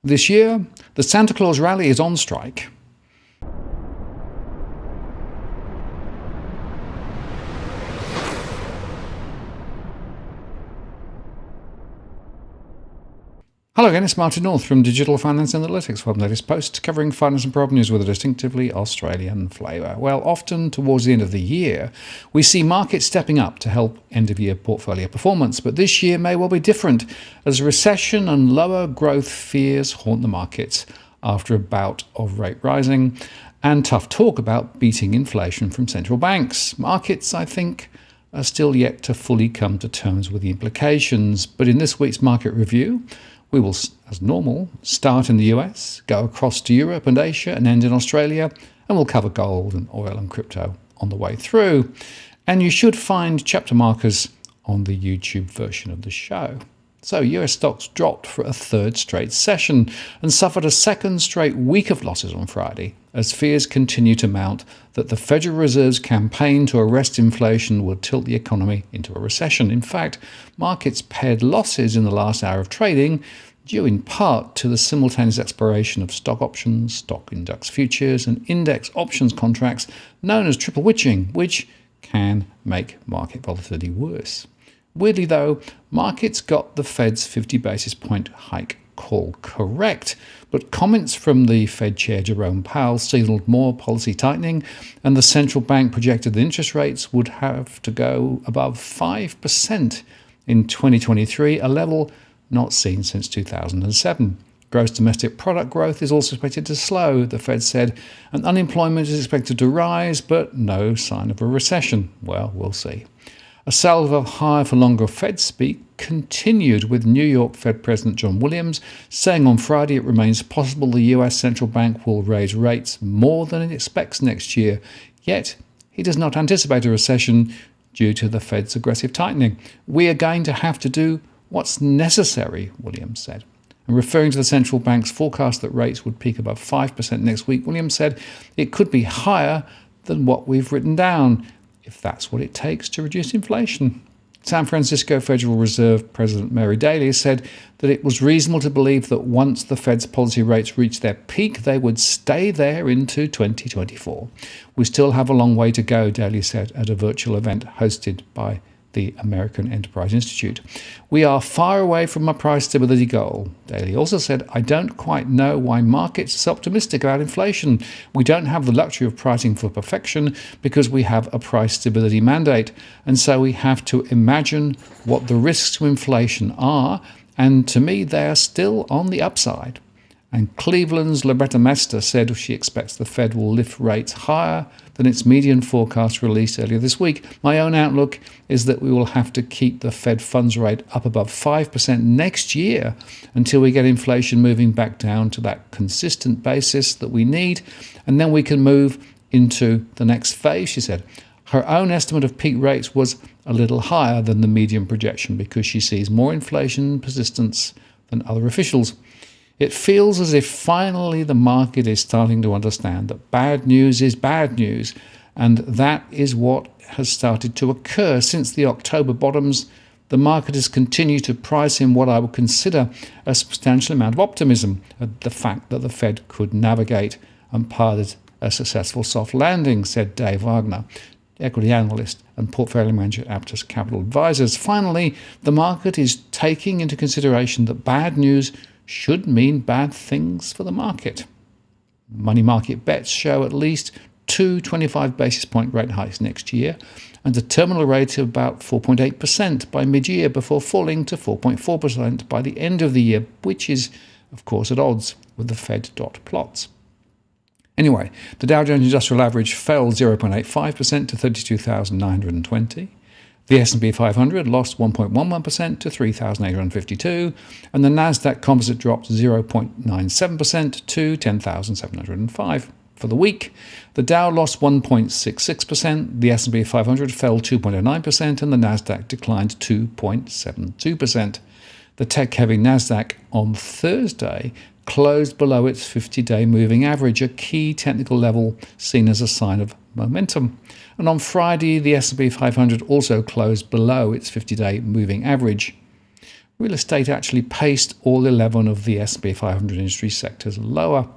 This year, the Santa Claus rally is on strike. Hello again, it's Martin North from Digital Finance Analytics, web latest post covering finance and property news with a distinctively Australian flavour. Well, often towards the end of the year, we see markets stepping up to help end-of-year portfolio performance, but this year may well be different as recession and lower growth fears haunt the markets after a bout of rate rising and tough talk about beating inflation from central banks. Markets, I think, are still yet to fully come to terms with the implications, but in this week's market review, we will, as normal, start in the US, go across to Europe and Asia and end in Australia, and we'll cover gold and oil and crypto on the way through. And you should find chapter markers on the YouTube version of the show. So US stocks dropped for a third straight session and suffered a second straight week of losses on Friday as fears continue to mount that the Federal Reserve's campaign to arrest inflation will tilt the economy into a recession. In fact, markets paired losses in the last hour of trading, due in part to the simultaneous expiration of stock options, stock index futures, and index options contracts known as triple witching, which can make market volatility worse. Weirdly though, markets got the Fed's 50 basis point hike call correct, but comments from the Fed Chair Jerome Powell signaled more policy tightening, and the central bank projected that interest rates would have to go above 5% in 2023, a level not seen since 2007. Gross domestic product growth is also expected to slow, the Fed said, and unemployment is expected to rise, but no sign of a recession. Well, we'll see. A salve of higher for longer Fed speak continued with New York Fed President John Williams saying on Friday it remains possible the US central bank will raise rates more than it expects next year, yet he does not anticipate a recession due to the Fed's aggressive tightening. We are going to have to do what's necessary, Williams said. And referring to the central bank's forecast that rates would peak above 5% next week, Williams said it could be higher than what we've written down, if that's what it takes to reduce inflation. San Francisco Federal Reserve President Mary Daly said that it was reasonable to believe that once the Fed's policy rates reached their peak, they would stay there into 2024. We still have a long way to go, Daly said at a virtual event hosted by the American Enterprise Institute. We are far away from a price stability goal. Daly also said, I don't quite know why markets are so optimistic about inflation. We don't have the luxury of pricing for perfection because we have a price stability mandate. And so we have to imagine what the risks to inflation are. And to me, they are still on the upside. And Cleveland's Loretta Mester said she expects the Fed will lift rates higher than its median forecast released earlier this week. My own outlook is that we will have to keep the Fed funds rate up above 5% next year until we get inflation moving back down to that consistent basis that we need, and then we can move into the next phase, she said. Her own estimate of peak rates was a little higher than the median projection because she sees more inflation persistence than other officials. It feels as if finally the market is starting to understand that bad news is bad news, and that is what has started to occur since the October bottoms. The market has continued to price in what I would consider a substantial amount of optimism at the fact that the Fed could navigate and pilot a successful soft landing, said Dave Wagner, equity analyst and portfolio manager at Aptus Capital Advisors. Finally, the market is taking into consideration that bad news should mean bad things for the market. Money market bets show at least 2 25 basis point rate hikes next year and a terminal rate of about 4.8% by mid-year before falling to 4.4% by the end of the year, which is, of course, at odds with the Fed dot plots. Anyway, the Dow Jones Industrial Average fell 0.85% to 32,920. The S&P 500 lost 1.11% to 3,852, and the Nasdaq Composite dropped 0.97% to 10,705. For the week, the Dow lost 1.66%, the S&P 500 fell 2.09%, and the Nasdaq declined 2.72%. The tech-heavy Nasdaq on Thursday closed below its 50-day moving average, a key technical level seen as a sign of momentum. And on Friday, the S&P 500 also closed below its 50-day moving average. real estate actually paced all 11 of the S&P 500 industry sectors lower.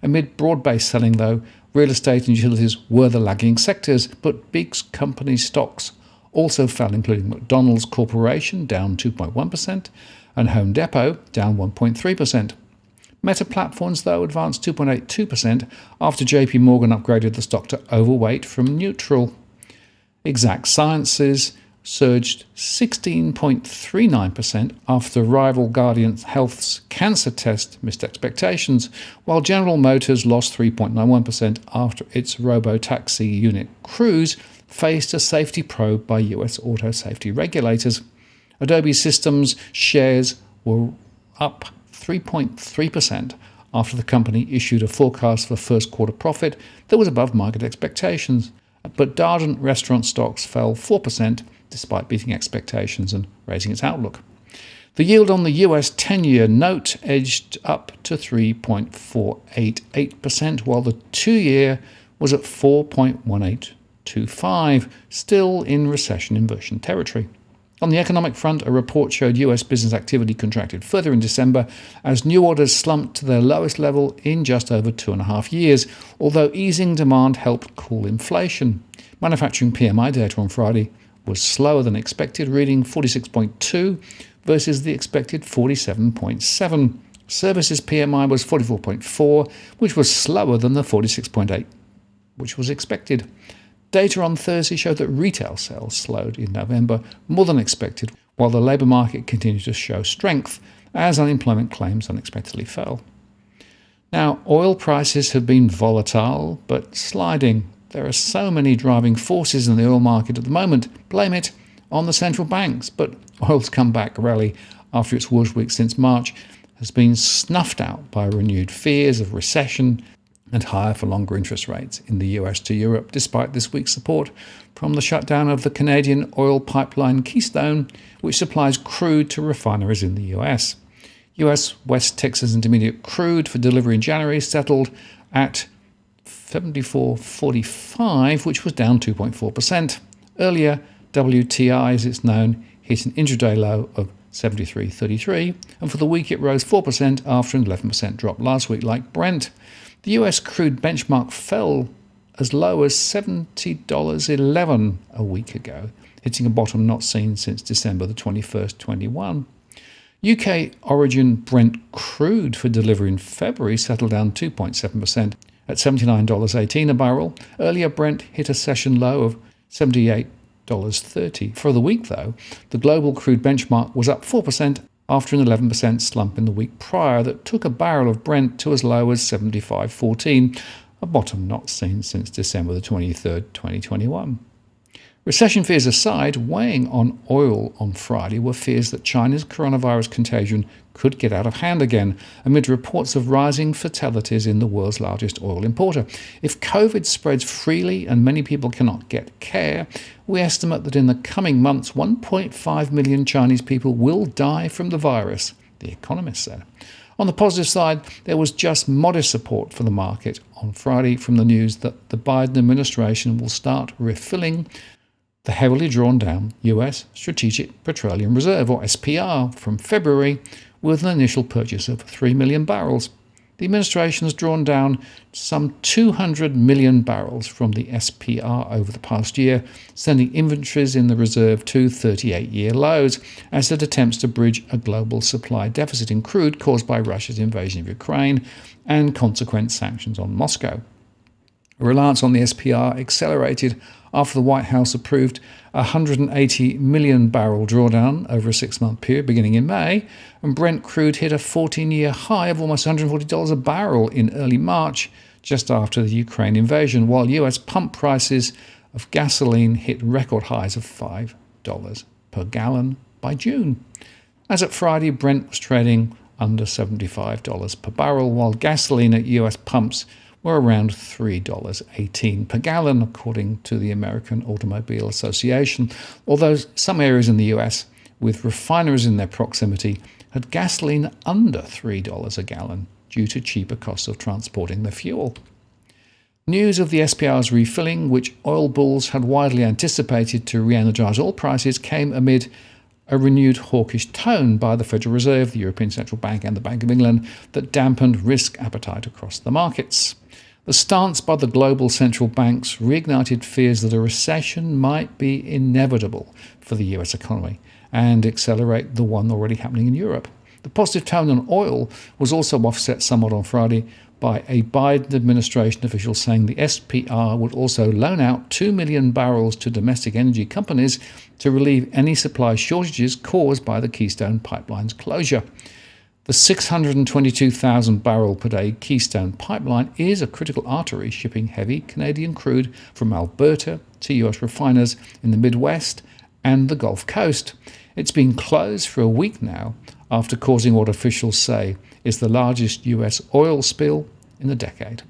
Amid broad-based selling, though, real estate and utilities were the lagging sectors, but big company stocks also fell, including McDonald's Corporation, down 2.1%, and Home Depot, down 1.3%. Meta Platforms, though, advanced 2.82% after JP Morgan upgraded the stock to overweight from neutral. Exact Sciences surged 16.39% after rival Guardian Health's cancer test missed expectations, while General Motors lost 3.91% after its robo-taxi unit Cruise faced a safety probe by US auto safety regulators. Adobe Systems shares were up 3.3% after the company issued a forecast for first quarter profit that was above market expectations. But Darden restaurant stocks fell 4% despite beating expectations and raising its outlook. The yield on the US 10-year note edged up to 3.488%, while the 2-year was at 4.1825, still in recession inversion territory. On the economic front, a report showed US business activity contracted further in December as new orders slumped to their lowest level in just over 2.5 years, although easing demand helped cool inflation. Manufacturing PMI data on Friday was slower than expected, reading 46.2 versus the expected 47.7. Services PMI was 44.4, which was slower than the 46.8, which was expected. Data on Thursday showed that retail sales slowed in November more than expected, while the labour market continued to show strength as unemployment claims unexpectedly fell. Now, oil prices have been volatile but sliding. There are so many driving forces in the oil market at the moment. Blame it on the central banks. But oil's comeback rally after its worst week since March has been snuffed out by renewed fears of recession and higher for longer interest rates in the US to Europe, despite this week's support from the shutdown of the Canadian oil pipeline Keystone, which supplies crude to refineries in the US. US West Texas Intermediate crude for delivery in January settled at $74.45, which was down 2.4%. Earlier, WTI, as it's known, hit an intraday low of $73.33, and for the week it rose 4% after an 11% drop last week. Like Brent, the US crude benchmark fell as low as $70.11 a week ago, hitting a bottom not seen since December the 21st, 21. UK origin Brent crude for delivery in February settled down 2.7% at $79.18 a barrel. Earlier, Brent hit a session low of $78.30. For the week, though, the global crude benchmark was up 4% after an 11% slump in the week prior that took a barrel of Brent to as low as $75.14, a bottom not seen since December the 23rd, 2021. Recession fears aside, weighing on oil on Friday were fears that China's coronavirus contagion could get out of hand again, amid reports of rising fatalities in the world's largest oil importer. If COVID spreads freely and many people cannot get care, we estimate that in the coming months 1.5 million Chinese people will die from the virus, The Economist said. On the positive side, there was just modest support for the market on Friday from the news that the Biden administration will start refilling the heavily drawn down US Strategic Petroleum Reserve, or SPR, from February with an initial purchase of 3 million barrels. The administration has drawn down some 200 million barrels from the SPR over the past year, sending inventories in the reserve to 38-year lows as it attempts to bridge a global supply deficit in crude caused by Russia's invasion of Ukraine and consequent sanctions on Moscow. Reliance on the SPR accelerated after the White House approved a 180 million barrel drawdown over a 6-month period beginning in May, and Brent crude hit a 14-year high of almost $140 a barrel in early March, just after the Ukraine invasion, while US pump prices of gasoline hit record highs of $5 per gallon by June. As at Friday, Brent was trading under $75 per barrel, while gasoline at US pumps were around $3.18 per gallon, according to the American Automobile Association, although some areas in the US with refineries in their proximity had gasoline under $3 a gallon due to cheaper costs of transporting the fuel. News of the SPR's refilling, which oil bulls had widely anticipated to re-energize oil prices, came amid a renewed hawkish tone by the Federal Reserve, the European Central Bank and the Bank of England that dampened risk appetite across the markets. The stance by the global central banks reignited fears that a recession might be inevitable for the US economy and accelerate the one already happening in Europe. The positive tone on oil was also offset somewhat on Friday by a Biden administration official saying the SPR would also loan out 2 million barrels to domestic energy companies to relieve any supply shortages caused by the Keystone Pipeline's closure. The 622,000 barrel per day Keystone Pipeline is a critical artery shipping heavy Canadian crude from Alberta to US refiners in the Midwest and the Gulf Coast. It's been closed for a week now after causing what officials say is the largest US oil spill in a decade.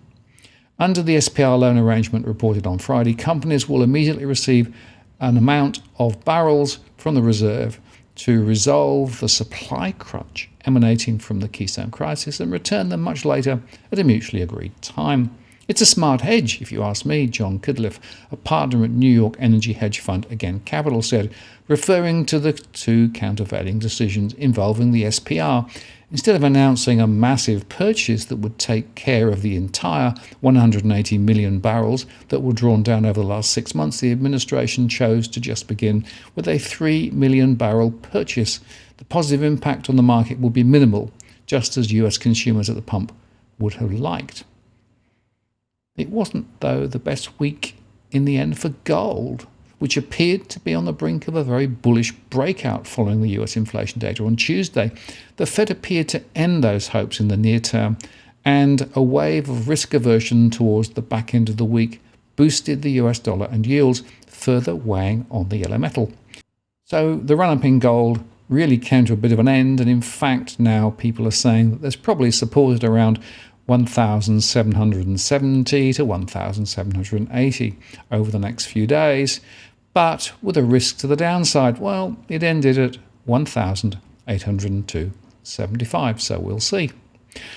Under the SPR loan arrangement reported on Friday, companies will immediately receive an amount of barrels from the reserve to resolve the supply crunch emanating from the Keystone crisis and return them much later at a mutually agreed time. It's a smart hedge, if you ask me, John Kidliff, a partner at New York energy hedge fund Again Capital, said, referring to the two countervailing decisions involving the SPR. Instead of announcing a massive purchase that would take care of the entire 180 million barrels that were drawn down over the last 6 months, the administration chose to just begin with a 3 million barrel purchase. The positive impact on the market will be minimal, just as US consumers at the pump would have liked. It wasn't, though, the best week in the end for gold, which appeared to be on the brink of a very bullish breakout following the US inflation data on Tuesday. The Fed appeared to end those hopes in the near term, and a wave of risk aversion towards the back end of the week boosted the US dollar and yields, further weighing on the yellow metal. So the run-up in gold really came to a bit of an end, and in fact now people are saying that there's probably support at around 1,770 to 1,780 over the next few days, but with a risk to the downside. Well, it ended at 1,802.75, so we'll see.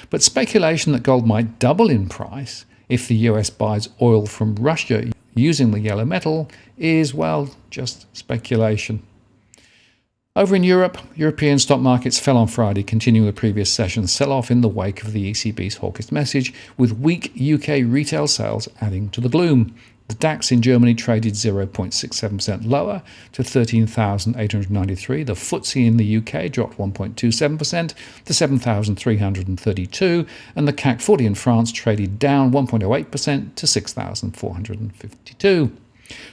But speculation that gold might double in price if the US buys oil from Russia using the yellow metal is, well, just speculation. Over in Europe, European stock markets fell on Friday, continuing the previous session's sell-off in the wake of the ECB's hawkish message, with weak UK retail sales adding to the gloom. The DAX in Germany traded 0.67% lower to 13,893. The FTSE in the UK dropped 1.27% to 7,332. And the CAC 40 in France traded down 1.08% to 6,452.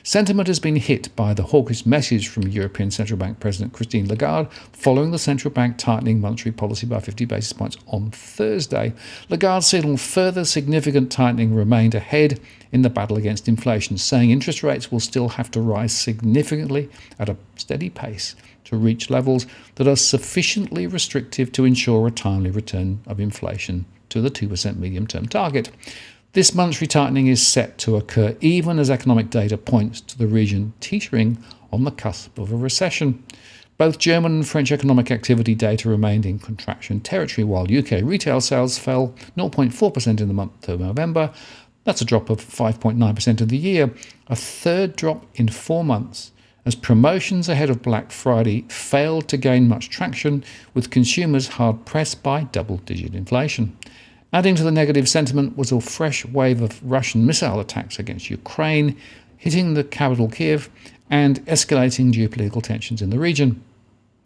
Sentiment has been hit by the hawkish message from European Central Bank President Christine Lagarde following the central bank tightening monetary policy by 50 basis points on Thursday. Lagarde signalled further significant tightening remained ahead in the battle against inflation, saying interest rates will still have to rise significantly at a steady pace to reach levels that are sufficiently restrictive to ensure a timely return of inflation to the 2% medium-term target. This monetary tightening is set to occur even as economic data points to the region teetering on the cusp of a recession. Both German and French economic activity data remained in contraction territory, while UK retail sales fell 0.4% in the month of November. That's a drop of 5.9% of the year, a third drop in 4 months, as promotions ahead of Black Friday failed to gain much traction, with consumers hard-pressed by double-digit inflation. Adding to the negative sentiment was a fresh wave of Russian missile attacks against Ukraine, hitting the capital Kiev and escalating geopolitical tensions in the region.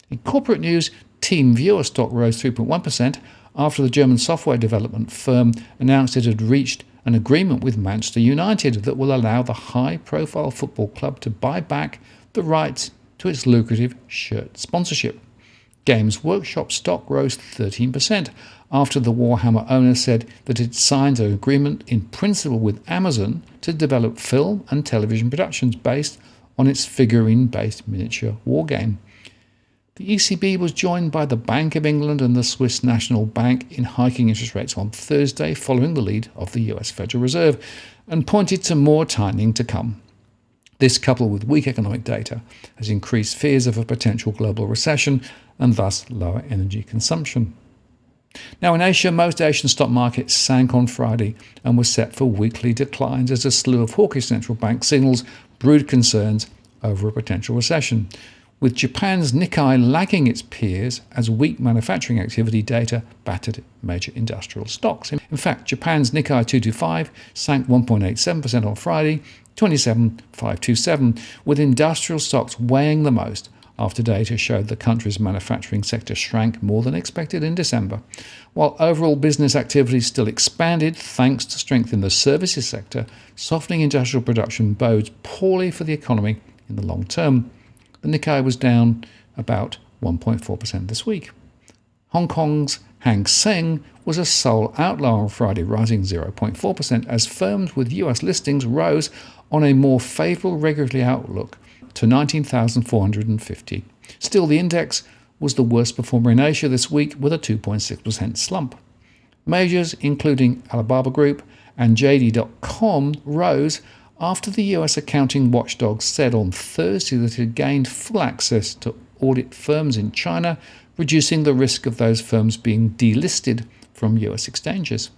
In corporate news, TeamViewer stock rose 3.1% after the German software development firm announced it had reached an agreement with Manchester United that will allow the high-profile football club to buy back the rights to its lucrative shirt sponsorship. Games Workshop stock rose 13% after the Warhammer owner said that it signed an agreement in principle with Amazon to develop film and television productions based on its figurine-based miniature wargame. The ECB was joined by the Bank of England and the Swiss National Bank in hiking interest rates on Thursday following the lead of the US Federal Reserve, and pointed to more tightening to come. This, coupled with weak economic data, has increased fears of a potential global recession and thus lower energy consumption. Now, in Asia, most Asian stock markets sank on Friday and were set for weekly declines as a slew of hawkish central bank signals brewed concerns over a potential recession. with Japan's Nikkei lagging its peers as weak manufacturing activity data battered major industrial stocks. In fact, Japan's Nikkei 225 sank 1.87% on Friday, 27,527, with industrial stocks weighing the most after data showed the country's manufacturing sector shrank more than expected in December. While overall business activity still expanded thanks to strength in the services sector, softening industrial production bodes poorly for the economy in the long term. The Nikkei was down about 1.4% this week. Hong Kong's Hang Seng was a sole outlier on Friday, rising 0.4% as firms with US listings rose on a more favourable regulatory outlook to 19,450. Still, the index was the worst performer in Asia this week with a 2.6% slump. Majors including Alibaba Group and JD.com rose after the US accounting watchdog said on Thursday that it had gained full access to audit firms in China, reducing the risk of those firms being delisted from US exchanges.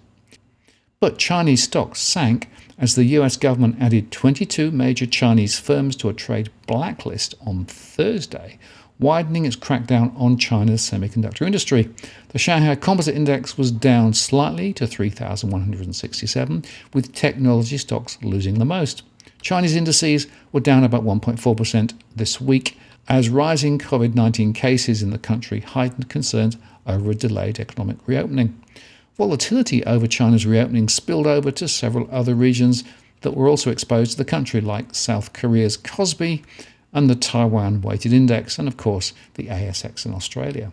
But Chinese stocks sank as the US government added 22 major Chinese firms to a trade blacklist on Thursday, widening its crackdown on China's semiconductor industry. The Shanghai Composite Index was down slightly to 3,167, with technology stocks losing the most. Chinese indices were down about 1.4% this week as rising COVID-19 cases in the country heightened concerns over a delayed economic reopening. Volatility over China's reopening spilled over to several other regions that were also exposed to the country, like South Korea's Kospi and the Taiwan Weighted Index, and of course the ASX in Australia.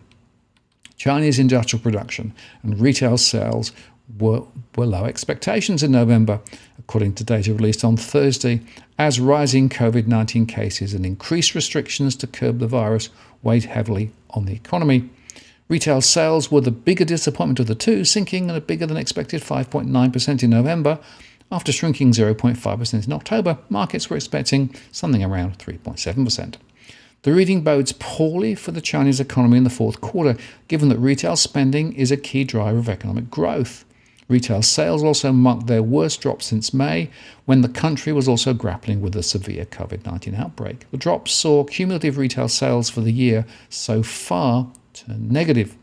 Chinese industrial production and retail sales were below expectations in November, according to data released on Thursday, as rising COVID-19 cases and increased restrictions to curb the virus weighed heavily on the economy. Retail sales were the bigger disappointment of the two, sinking at a bigger than expected 5.9% in November. After shrinking 0.5% in October, markets were expecting something around 3.7%. The reading bodes poorly for the Chinese economy in the fourth quarter, given that retail spending is a key driver of economic growth. Retail sales also marked their worst drop since May, when the country was also grappling with a severe COVID-19 outbreak. The drop saw cumulative retail sales for the year so far turn negative.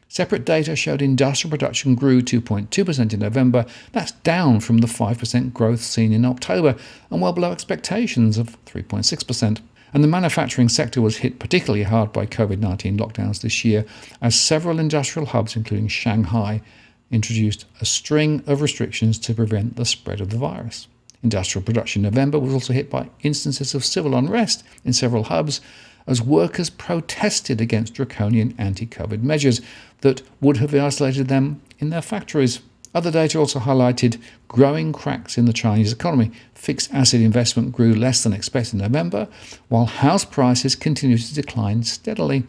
Separate data showed industrial production grew 2.2% in November. That's down from the 5% growth seen in October and well below expectations of 3.6%. And the manufacturing sector was hit particularly hard by COVID-19 lockdowns this year, as several industrial hubs, including Shanghai, introduced a string of restrictions to prevent the spread of the virus. Industrial production in November was also hit by instances of civil unrest in several hubs, as workers protested against draconian anti-COVID measures that would have isolated them in their factories. Other data also highlighted growing cracks in the Chinese economy. Fixed asset investment grew less than expected in November, while house prices continued to decline steadily.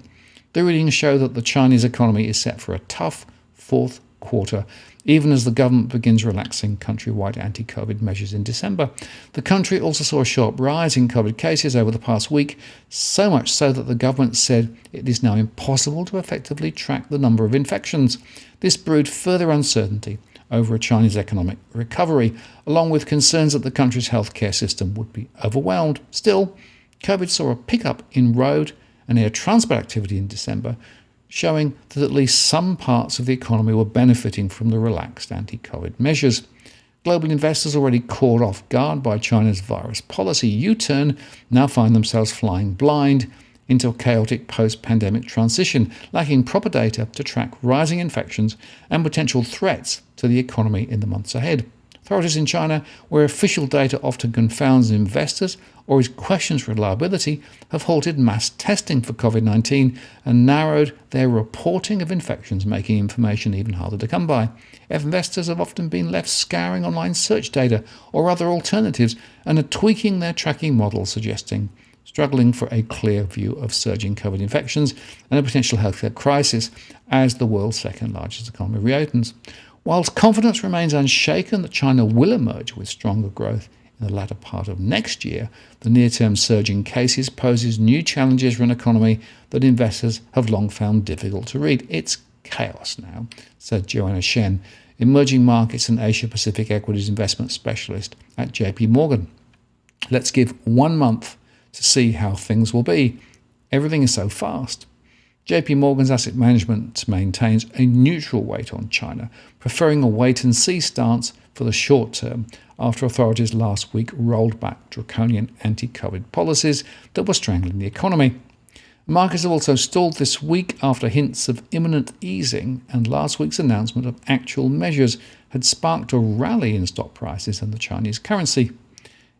The readings show that the Chinese economy is set for a tough fourth quarter, even as the government begins relaxing countrywide anti-COVID measures in December. The country also saw a sharp rise in COVID cases over the past week, so much so that the government said it is now impossible to effectively track the number of infections. This brewed further uncertainty over a Chinese economic recovery, along with concerns that the country's healthcare system would be overwhelmed. Still, COVID saw a pickup in road and air transport activity in December, showing that at least some parts of the economy were benefiting from the relaxed anti-COVID measures. Global investors, already caught off guard by China's virus policy U-turn, now find themselves flying blind into a chaotic post-pandemic transition, lacking proper data to track rising infections and potential threats to the economy in the months ahead. Authorities in China, where official data often confounds investors or is questions reliability, have halted mass testing for COVID-19 and narrowed their reporting of infections, making information even harder to come by. Investors have often been left scouring online search data or other alternatives and are tweaking their tracking models, struggling for a clear view of surging COVID infections and a potential healthcare crisis as the world's second largest economy reopens. Whilst confidence remains unshaken that China will emerge with stronger growth in the latter part of next year, the near-term surge in cases poses new challenges for an economy that investors have long found difficult to read. It's chaos now, said Joanna Shen, emerging markets and Asia-Pacific equities investment specialist at JP Morgan. Let's give 1 month to see how things will be. Everything is so fast. JP Morgan's asset management maintains a neutral weight on China, preferring a wait-and-see stance for the short term after authorities last week rolled back draconian anti-COVID policies that were strangling the economy. Markets have also stalled this week after hints of imminent easing, and last week's announcement of actual measures had sparked a rally in stock prices and the Chinese currency.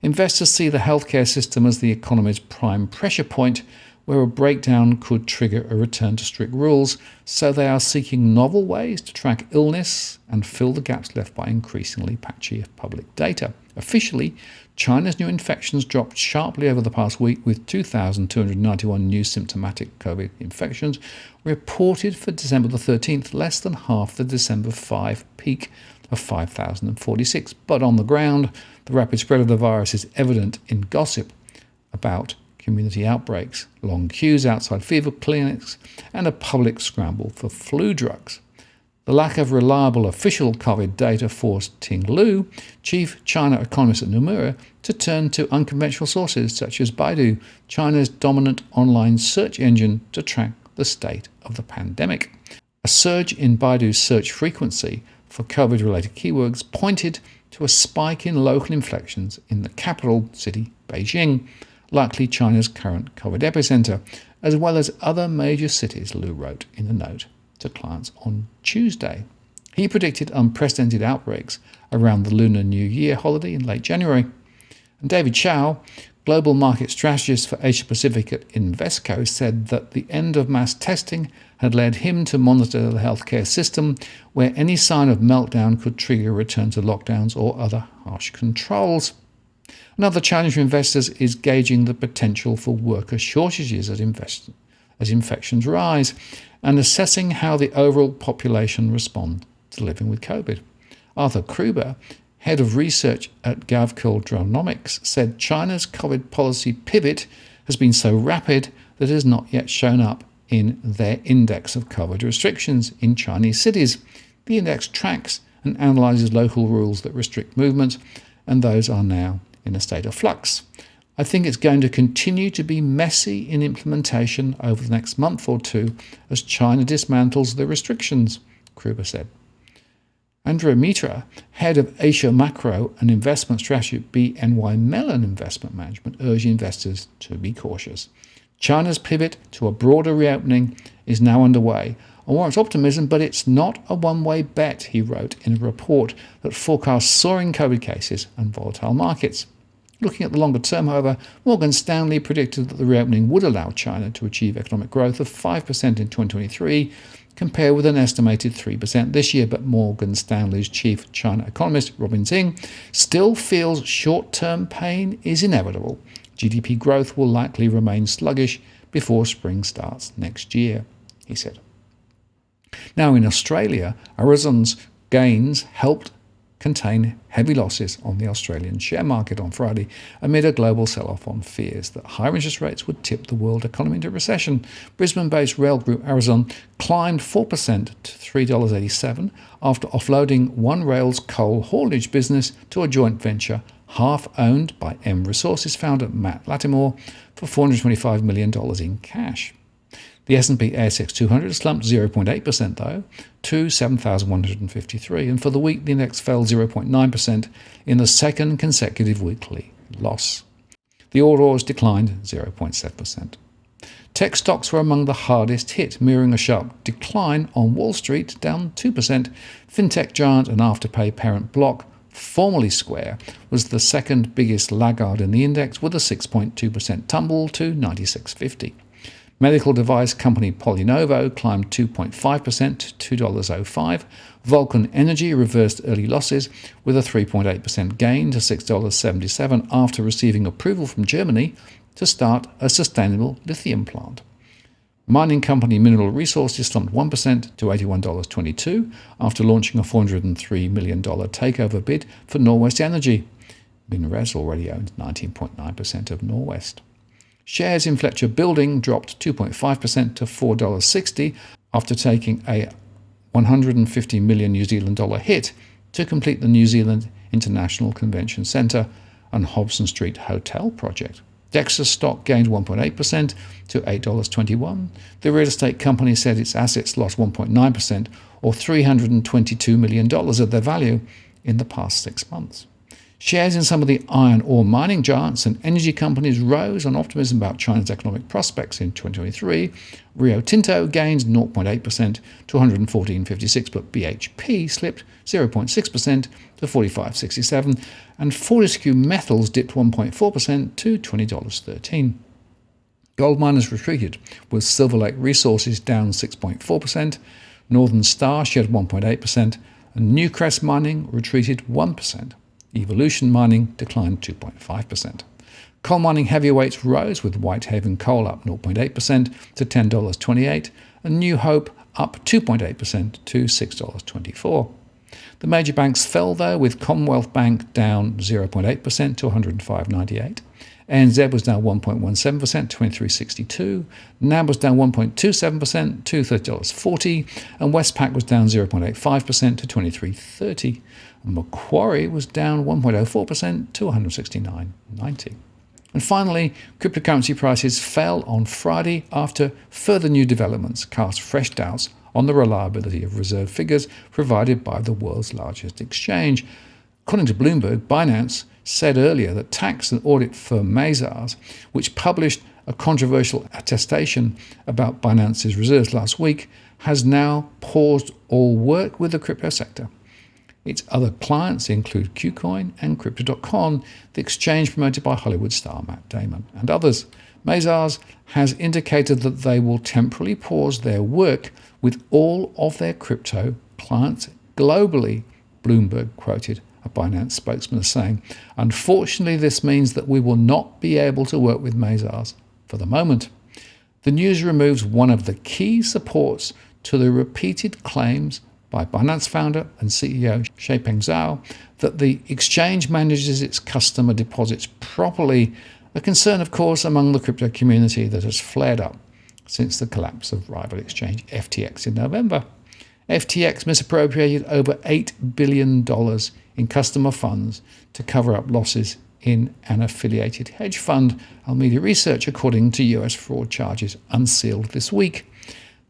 Investors see the healthcare system as the economy's prime pressure point, where a breakdown could trigger a return to strict rules, so they are seeking novel ways to track illness and fill the gaps left by increasingly patchy public data. Officially, China's new infections dropped sharply over the past week, with 2,291 new symptomatic COVID infections reported for December the 13th, less than half the December 5 peak of 5,046. But on the ground, the rapid spread of the virus is evident in gossip about community outbreaks, long queues outside fever clinics, and a public scramble for flu drugs. The lack of reliable official COVID data forced Ting Lu, chief China economist at Nomura, to turn to unconventional sources such as Baidu, China's dominant online search engine, to track the state of the pandemic. A surge in Baidu's search frequency for COVID-related keywords pointed to a spike in local infections in the capital city, Beijing, likely China's current COVID epicenter, as well as other major cities, Lu wrote in a note to clients on Tuesday. He predicted unprecedented outbreaks around the Lunar New Year holiday in late January. And David Chow, global market strategist for Asia Pacific at Invesco, said that the end of mass testing had led him to monitor the healthcare system, where any sign of meltdown could trigger a return to lockdowns or other harsh controls. Another challenge for investors is gauging the potential for worker shortages as infections rise, and assessing how the overall population respond to living with COVID. Arthur Kruber, head of research at GovCulturenomics, said China's COVID policy pivot has been so rapid that it has not yet shown up in their index of COVID restrictions in Chinese cities. The index tracks and analyzes local rules that restrict movement, and those are now in a state of flux. I think it's going to continue to be messy in implementation over the next month or two as China dismantles the restrictions, Kruber said. Andrea Mitra, head of Asia Macro and Investment Strategy at BNY Mellon Investment Management, urged investors to be cautious. China's pivot to a broader reopening is now underway and warrants optimism, but it's not a one-way bet, he wrote in a report that forecasts soaring COVID cases and volatile markets. Looking at the longer term, however, Morgan Stanley predicted that the reopening would allow China to achieve economic growth of 5% in 2023, compared with an estimated 3% this year. But Morgan Stanley's chief China economist, Robin Zing, still feels short-term pain is inevitable. GDP growth will likely remain sluggish before spring starts next year, he said. Now in Australia, Arizon's gains helped contain heavy losses on the Australian share market on Friday amid a global sell-off on fears that higher interest rates would tip the world economy into recession. Brisbane-based rail group Arizon climbed 4% to $3.87 after offloading One Rail's coal haulage business to a joint venture half-owned by M Resources founder Matt Latimore for $425 million in cash. The S&P ASX 200 slumped 0.8% though, to 7,153, and for the week the index fell 0.9% in the second consecutive weekly loss. The All Ords declined 0.7%. Tech stocks were among the hardest hit, mirroring a sharp decline on Wall Street, down 2%. Fintech giant and Afterpay parent Block, formerly Square, was the second biggest laggard in the index with a 6.2% tumble to 96.50. Medical device company Polynovo climbed 2.5% to $2.05. Vulcan Energy reversed early losses with a 3.8% gain to $6.77 after receiving approval from Germany to start a sustainable lithium plant. Mining company Mineral Resources slumped 1% to $81.22 after launching a $403 million takeover bid for Norwest Energy. Minres already owns 19.9% of Norwest. Shares in Fletcher Building dropped 2.5% to $4.60 after taking a $150 million New Zealand dollar hit to complete the New Zealand International Convention Centre and Hobson Street Hotel project. Dexter stock gained 1.8% to $8.21. The real estate company said its assets lost 1.9%, or $322 million of their value in the past 6 months. Shares in some of the iron ore mining giants and energy companies rose on optimism about China's economic prospects in 2023. Rio Tinto gained 0.8% to 114.56, but BHP slipped 0.6% to 45.67, and Fortescue Metals dipped 1.4% to $20.13. Gold miners retreated, with Silver Lake Resources down 6.4%, Northern Star shed 1.8%, and Newcrest Mining retreated 1%. Evolution Mining declined 2.5%. Coal mining heavyweights rose, with Whitehaven Coal up 0.8% to $10.28, and New Hope up 2.8% to $6.24. The major banks fell, though, with Commonwealth Bank down 0.8% to $105.98. ANZ was down 1.17% to $23.62. NAB was down 1.27% to $30.40. And Westpac was down 0.85% to $23.30. Macquarie was down 1.04% to $169.90. And finally, cryptocurrency prices fell on Friday after further new developments cast fresh doubts on the reliability of reserve figures provided by the world's largest exchange. According to Bloomberg, Binance said earlier that tax and audit firm Mazars, which published a controversial attestation about Binance's reserves last week, has now paused all work with the crypto sector. Its other clients include KuCoin and Crypto.com, the exchange promoted by Hollywood star Matt Damon, and others. Mazars has indicated that they will temporarily pause their work with all of their crypto clients globally, Bloomberg quoted a Binance spokesman as saying. Unfortunately, this means that we will not be able to work with Mazars for the moment. The news removes one of the key supports to the repeated claims by Binance founder and CEO Shapeng Zhao that the exchange manages its customer deposits properly, a concern, of course, among the crypto community that has flared up since the collapse of rival exchange FTX in November. FTX misappropriated over $8 billion in customer funds to cover up losses in an affiliated hedge fund, Alameda Research, according to US fraud charges unsealed this week.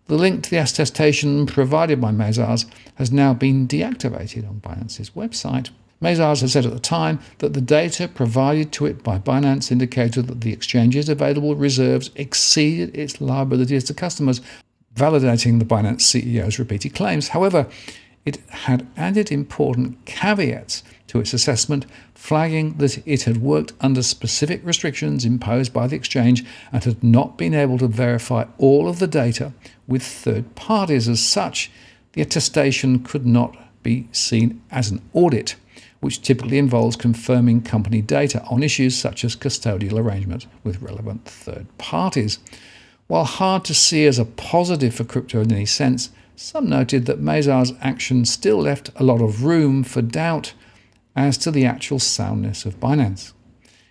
The link to the attestation provided by Mazars has now been deactivated on Binance's website. Mazars has said at the time that the data provided to it by Binance indicated that the exchange's available reserves exceeded its liabilities to customers, validating the Binance CEO's repeated claims. However, it had added important caveats to its assessment, flagging that it had worked under specific restrictions imposed by the exchange and had not been able to verify all of the data with third parties. As such, the attestation could not be seen as an audit, which typically involves confirming company data on issues such as custodial arrangements with relevant third parties. While hard to see as a positive for crypto in any sense, some noted that Mazars' action still left a lot of room for doubt as to the actual soundness of Binance.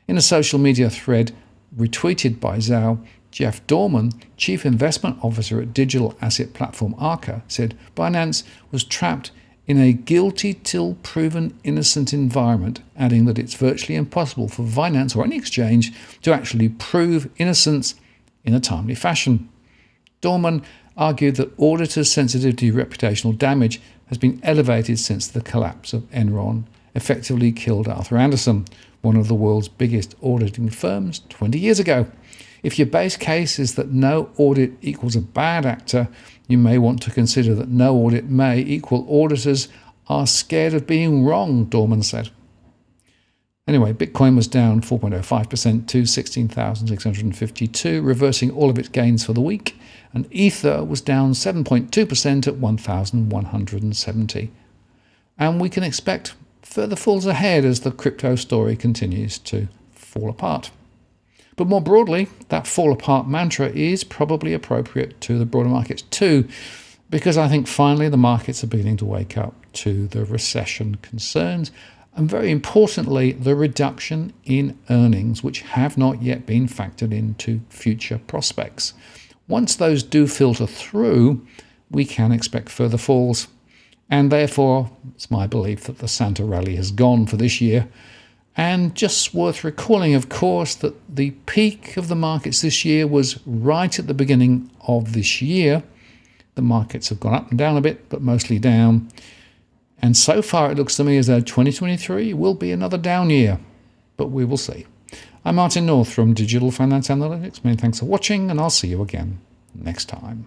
In a social media thread retweeted by Zhao, Jeff Dorman, chief investment officer at digital asset platform Arca, said Binance was trapped in a guilty till proven innocent environment, adding that it's virtually impossible for Binance or any exchange to actually prove innocence in a timely fashion. Dorman argued that auditors' sensitivity to reputational damage has been elevated since the collapse of Enron effectively killed Arthur Andersen, one of the world's biggest auditing firms, 20 years ago. If your base case is that no audit equals a bad actor, you may want to consider that no audit may equal auditors are scared of being wrong, Dorman said. Anyway, Bitcoin was down 4.05% to 16,652, reversing all of its gains for the week, and Ether was down 7.2% at 1,170. And we can expect further falls ahead as the crypto story continues to fall apart. But more broadly, that fall apart mantra is probably appropriate to the broader markets too, because I think finally the markets are beginning to wake up to the recession concerns, and very importantly, the reduction in earnings, which have not yet been factored into future prospects. Once those do filter through, we can expect further falls. And therefore, it's my belief that the Santa rally has gone for this year, And just worth recalling, of course, that the peak of the markets this year was right at the beginning of this year. The markets have gone up and down a bit, but mostly down. And so far, it looks to me as though 2023 will be another down year, but we will see. I'm Martin North from Digital Finance Analytics. Many thanks for watching, and I'll see you again next time.